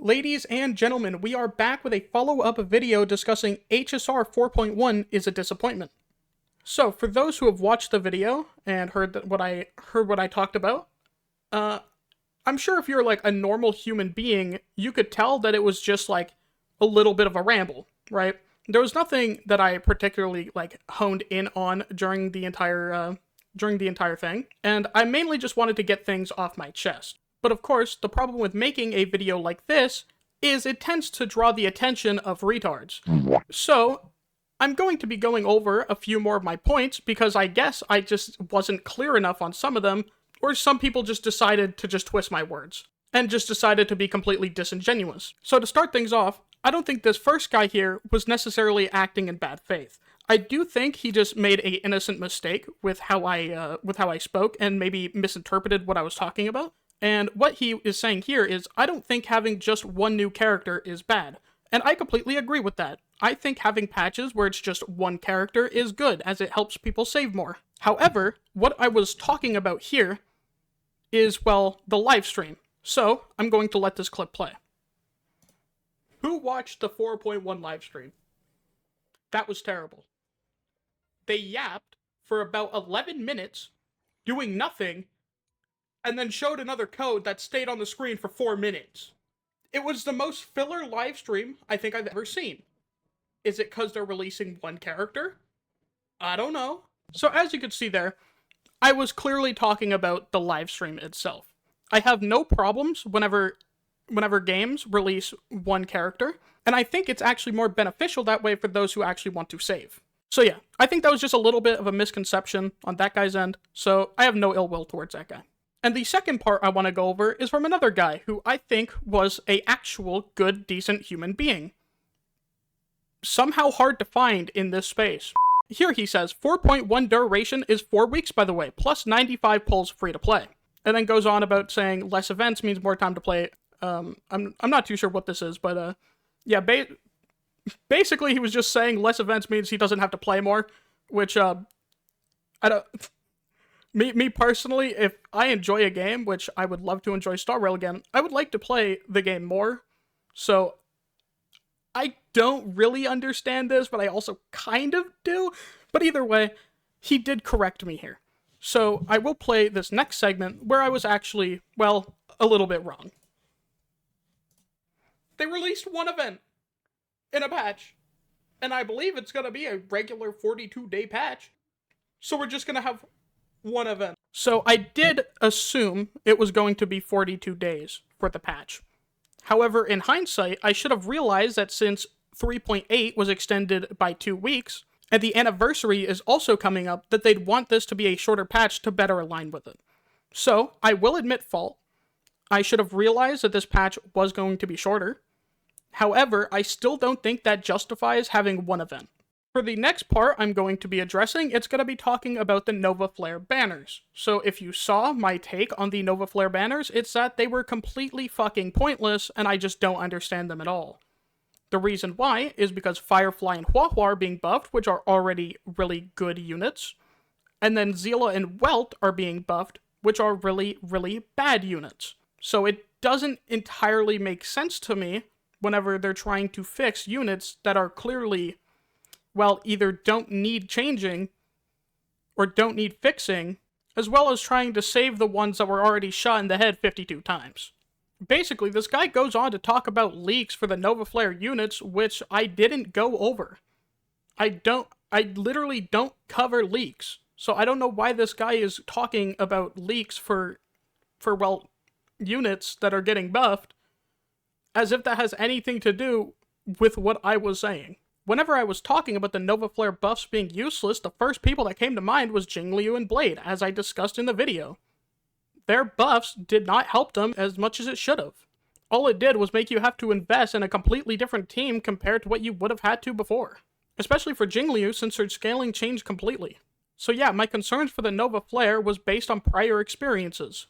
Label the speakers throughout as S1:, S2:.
S1: Ladies and gentlemen, we are back with a follow-up video discussing HSR 4.1 is a disappointment. So, for those who have watched the video and heard what I talked about, I'm sure if you're like a normal human being, you could tell that it was just like a little bit of a ramble, right? There was nothing that I particularly like honed in on during the entire thing, and I mainly just wanted to get things off my chest. But of course, the problem with making a video like this is it tends to draw the attention of retards. So, I'm going to be going over a few more of my points because I guess I just wasn't clear enough on some of them, or some people just decided to just twist my words, and just decided to be completely disingenuous. So to start things off, I don't think this first guy here was necessarily acting in bad faith. I do think he just made an innocent mistake with how I spoke and maybe misinterpreted what I was talking about. And what he is saying here is, I don't think having just one new character is bad. And I completely agree with that. I think having patches where it's just one character is good, as it helps people save more. However, what I was talking about here is, well, the live stream. So, I'm going to let this clip play. Who watched the 4.1 live stream? That was terrible. They yapped for about 11 minutes, doing nothing, and then showed another code that stayed on the screen for 4 minutes. It was the most filler live stream I think I've ever seen. Is it because they're releasing one character? I don't know. So as you can see there, I was clearly talking about the live stream itself. I have no problems whenever games release one character, and I think it's actually more beneficial that way for those who actually want to save. So yeah, I think that was just a little bit of a misconception on that guy's end, so I have no ill will towards that guy. And the second part I want to go over is from another guy who I think was a actual good, decent human being. Somehow hard to find in this space. Here he says, 4.1 duration is 4 weeks, by the way, plus 95 pulls free to play. And then goes on about saying less events means more time to play. I'm not too sure what this is, but yeah, basically he was just saying less events means he doesn't have to play more, which I don't. Me personally, if I enjoy a game, which I would love to enjoy Star Rail again, I would like to play the game more. So I don't really understand this, but I also kind of do. But either way, he did correct me here. So I will play this next segment where I was actually, well, a little bit wrong. They released one event in a patch, and I believe it's going to be a regular 42-day patch. So we're just going to have one event. So I did assume it was going to be 42 days for the patch. However, in hindsight, I should have realized that since 3.8 was extended by 2 weeks, and the anniversary is also coming up, that they'd want this to be a shorter patch to better align with it. So, I will admit fault. I should have realized that this patch was going to be shorter. However, I still don't think that justifies having one event. For the next part I'm going to be addressing, it's going to be talking about the Nova Flare banners. So if you saw my take on the Nova Flare banners, it's that they were completely fucking pointless, and I just don't understand them at all. The reason why is because Firefly and Hua Hua are being buffed, which are already really good units, and then Zila and Welt are being buffed, which are really, really bad units. So it doesn't entirely make sense to me whenever they're trying to fix units that are clearly, well, either don't need changing or don't need fixing, as well as trying to save the ones that were already shot in the head 52 times. Basically, this guy goes on to talk about leaks for the Nova Flare units, which I didn't go over. I literally don't cover leaks, so I don't know why this guy is talking about leaks for well, units that are getting buffed, as if that has anything to do with what I was saying. Whenever I was talking about the Nova Flare buffs being useless, the first people that came to mind was Jingliu and Blade, as I discussed in the video. Their buffs did not help them as much as it should have. All it did was make you have to invest in a completely different team compared to what you would have had to before. Especially for Jingliu, since her scaling changed completely. So yeah, my concerns for the Nova Flare was based on prior experiences.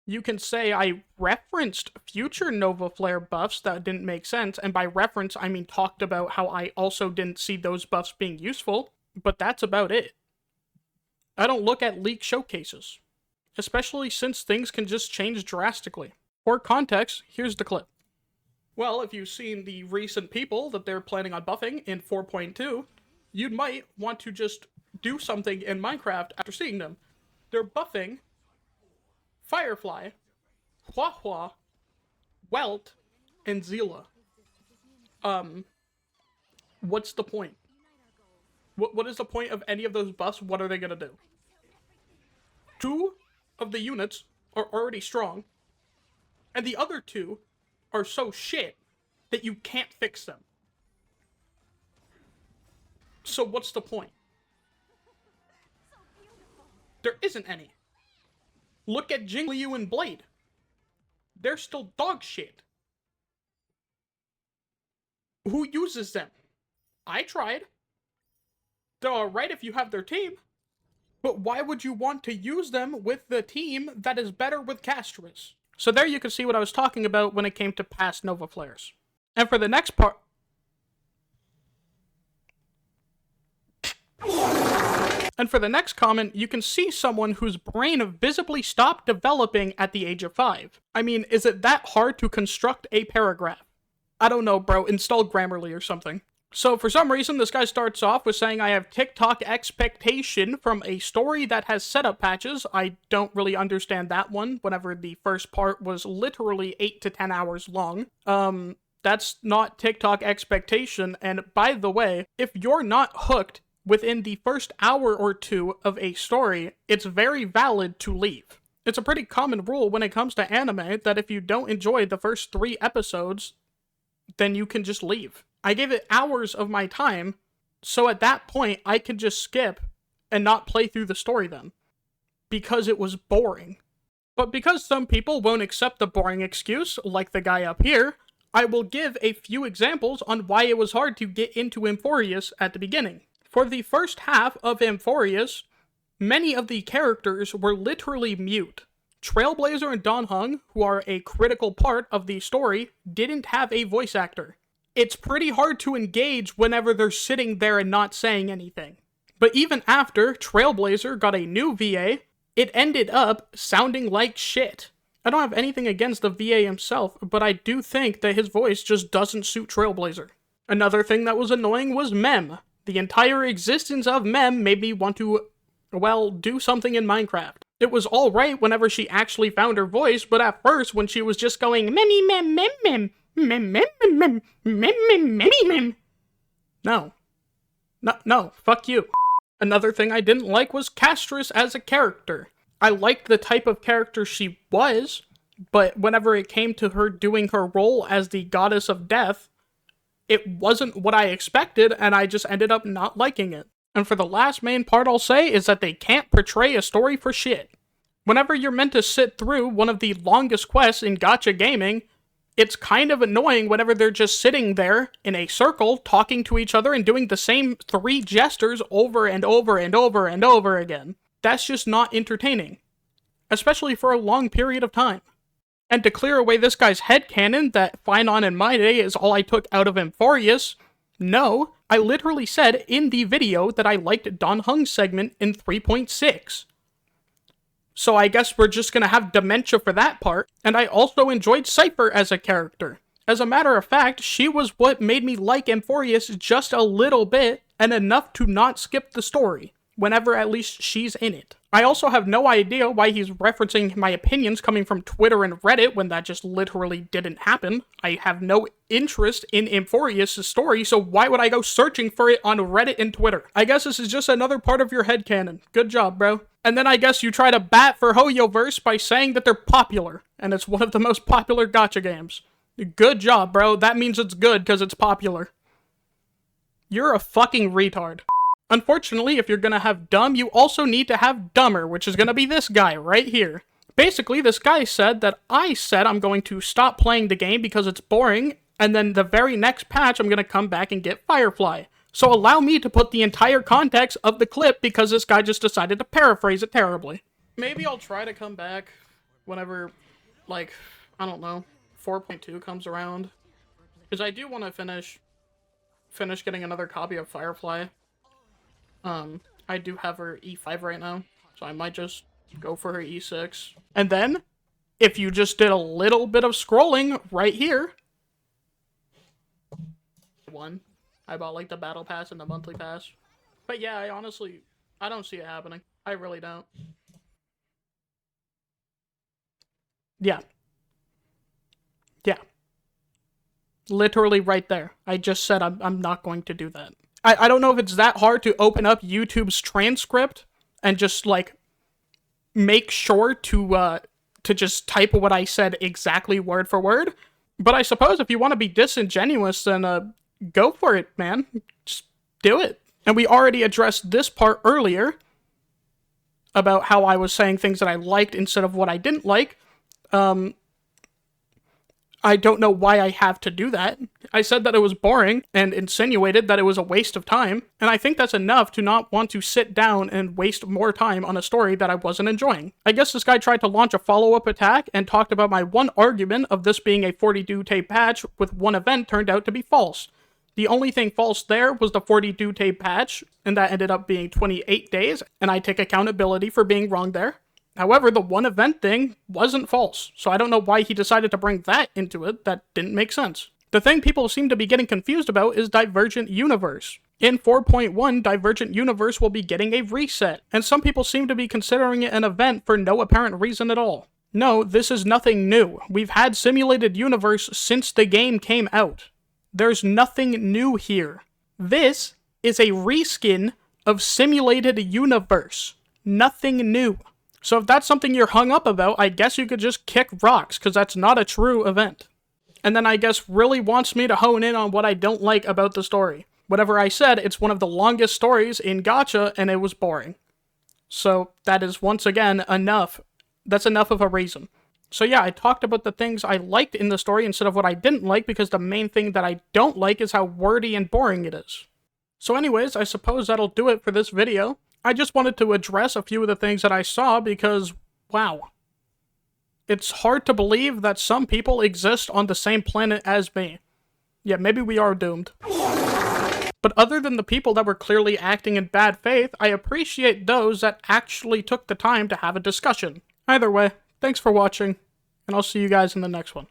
S1: You can say I referenced future Nova Flare buffs that didn't make sense, and by reference I mean talked about how I also didn't see those buffs being useful, but that's about it. I don't look at leak showcases, especially since things can just change drastically. For context, here's the clip. Well, if you've seen the recent people that they're planning on buffing in 4.2, you might want to just do something in Minecraft after seeing them. They're buffing Firefly, Hua Hua, Welt, and Zila. What's the point? What is the point of any of those buffs? What are they gonna do? 2 of the units are already strong, and the other 2 are so shit that you can't fix them. So what's the point? There isn't any. Look at Jingliu and Blade. They're still dog shit. Who uses them? I tried. They're alright if you have their team. But why would you want to use them with the team that is better with Castris? So there you can see what I was talking about when it came to past Nova Flares. And for the next part... And for the next comment, you can see someone whose brain visibly stopped developing at the age of 5. I mean, is it that hard to construct a paragraph? I don't know, bro. Install Grammarly or something. So for some reason, this guy starts off with saying, I have TikTok expectation from a story that has setup patches. I don't really understand that one, whenever the first part was literally 8 to 10 hours long. That's not TikTok expectation, and by the way, if you're not hooked within the first hour or 2 of a story, it's very valid to leave. It's a pretty common rule when it comes to anime that if you don't enjoy the first 3 episodes, then you can just leave. I gave it hours of my time, so at that point, I could just skip and not play through the story then. Because it was boring. But because some people won't accept the boring excuse, like the guy up here, I will give a few examples on why it was hard to get into Amphorius at the beginning. For the first half of Amphorius, many of the characters were literally mute. Trailblazer and Don Hung, who are a critical part of the story, didn't have a voice actor. It's pretty hard to engage whenever they're sitting there and not saying anything. But even after Trailblazer got a new VA, it ended up sounding like shit. I don't have anything against the VA himself, but I do think that his voice just doesn't suit Trailblazer. Another thing that was annoying was Mem. The entire existence of Mem made me want to, well, do something in Minecraft. It was alright whenever she actually found her voice, but at first when she was just going memmy mem mem mem mem mem mem mem mem mem mem. No. No, fuck you. Another thing I didn't like was Castris as a character. I liked the type of character she was, but whenever it came to her doing her role as the goddess of death, it wasn't what I expected, and I just ended up not liking it. And for the last main part I'll say is that they can't portray a story for shit. Whenever you're meant to sit through one of the longest quests in gacha gaming, it's kind of annoying whenever they're just sitting there in a circle talking to each other and doing the same 3 gestures over and over and over and over again. That's just not entertaining. Especially for a long period of time. And to clear away this guy's headcanon that Finon in my day is all I took out of Amphorius, no, I literally said in the video that I liked Don Hung's segment in 3.6. So I guess we're just gonna have dementia for that part, and I also enjoyed Cypher as a character. As a matter of fact, she was what made me like Amphorius just a little bit, and enough to not skip the story, whenever at least she's in it. I also have no idea why he's referencing my opinions coming from Twitter and Reddit when that just literally didn't happen. I have no interest in Amphorius' story, so why would I go searching for it on Reddit and Twitter? I guess this is just another part of your headcanon. Good job, bro. And then I guess you try to bat for Hoyoverse by saying that they're popular, and it's one of the most popular gacha games. Good job, bro. That means it's good because it's popular. You're a fucking retard. Unfortunately, if you're gonna have dumb, you also need to have dumber, which is gonna be this guy right here. Basically, this guy said that I said I'm going to stop playing the game because it's boring, and then the very next patch I'm gonna come back and get Firefly. So allow me to put the entire context of the clip because this guy just decided to paraphrase it terribly. Maybe I'll try to come back whenever, like, I don't know, 4.2 comes around. Because I do want to finish getting another copy of Firefly. I do have her E5 right now, so I might just go for her E6. And then, if you just did a little bit of scrolling right here, one. I bought like the battle pass and the monthly pass. But yeah, I don't see it happening. I really don't. Yeah. Yeah. Literally right there. I just said I'm not going to do that. I don't know if it's that hard to open up YouTube's transcript and just like make sure to just type what I said exactly word for word. But I suppose if you want to be disingenuous, then go for it, man. Just do it. And we already addressed this part earlier about how I was saying things that I liked instead of what I didn't like. I don't know why I have to do that. I said that it was boring and insinuated that it was a waste of time, and I think that's enough to not want to sit down and waste more time on a story that I wasn't enjoying. I guess this guy tried to launch a follow-up attack and talked about my one argument of this being a 42 tape patch with one event turned out to be false. The only thing false there was the 42 tape patch, and that ended up being 28 days, and I take accountability for being wrong there. However, the one event thing wasn't false, so I don't know why he decided to bring that into it. That didn't make sense. The thing people seem to be getting confused about is Divergent Universe. In 4.1, Divergent Universe will be getting a reset, and some people seem to be considering it an event for no apparent reason at all. No, this is nothing new. We've had Simulated Universe since the game came out. There's nothing new here. This is a reskin of Simulated Universe. Nothing new. So if that's something you're hung up about, I guess you could just kick rocks, because that's not a true event. And then I guess really wants me to hone in on what I don't like about the story. Whatever I said, it's one of the longest stories in Gacha, and it was boring. So that is once again enough. That's enough of a reason. So yeah, I talked about the things I liked in the story instead of what I didn't like, because the main thing that I don't like is how wordy and boring it is. So anyways, I suppose that'll do it for this video. I just wanted to address a few of the things that I saw because, wow. It's hard to believe that some people exist on the same planet as me. Yeah, maybe we are doomed. But other than the people that were clearly acting in bad faith, I appreciate those that actually took the time to have a discussion. Either way, thanks for watching, and I'll see you guys in the next one.